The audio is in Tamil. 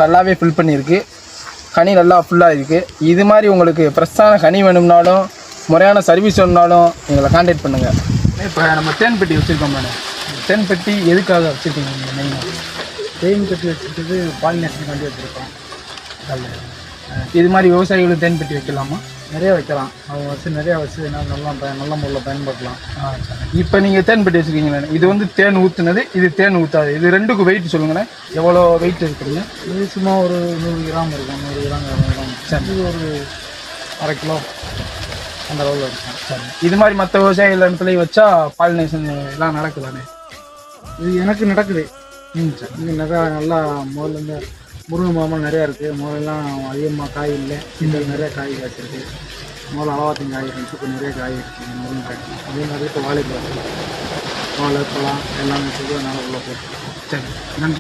நல்லாவே ஃபில் பண்ணியிருக்கு. ஹனி நல்லா ஃபுல்லாக இருக்குது. இது மாதிரி உங்களுக்கு ஃப்ரெஷ்ஷான ஹனி வேணும்னாலும் முறையான சர்வீஸ் வேணும்னாலும் எங்களை கான்டாக்ட் பண்ணுங்கள். இப்போ நம்ம தேன் பெட்டி வச்சுருக்கோம் மேடம். தேன் பெட்டி எதுக்காக வச்சுருக்கீங்க நீங்கள் மெயினாக? தேன் பெட்டி வச்சுட்டு பாலினேஷன் வண்டி வச்சுருக்கோம். இது மாதிரி விவசாயிகளுக்கு தேன் பெட்டி வைக்கலாமா? நிறையா வைக்கலாம். அவங்க வச்சு நிறையா வச்சு நல்ல முறையில் பயன்படுத்தலாம். இப்போ நீங்கள் தேன் பெட்டி வச்சுருக்கீங்களே, இது வந்து தேன் ஊற்றுனது, இது தேன் ஊற்றாது, இது ரெண்டுக்கும் வெயிட் சொல்லுங்களேன். எவ்வளோ வெயிட் இருக்குதுங்க? இது சும்மா ஒரு 100 கிராம் இருக்கும். 100 கிராம் 200 கிராம். சரி. இது ஒரு அரை கிலோ அந்த அளவில் இருக்கும். சரி. இது மாதிரி மற்ற விவசாயிகள் இடத்துலையும் வச்சா பாலினேஷன் எல்லாம் நடக்குதானே? இது எனக்கு நடக்குது. சரி. இங்கே நிறையா நல்லா முதல்ல இந்த முருங்கை மரமாக நிறையா இருக்குது. முதல்லாம் அதிகமாக காய் இல்லை. இந்த நிறையா காய் காய்ச்சிருக்கு. முதல்ல அளவாத்தையும் காய் இருந்துச்சு. இப்போ நிறைய காய் இருக்குது முருங்கை காய். அதே மாதிரி இப்போ வாழைப்பழம், வாழை பழம் எல்லாமே சொல்லி நல்லா உள்ள போட்டு. சரி, நன்றி.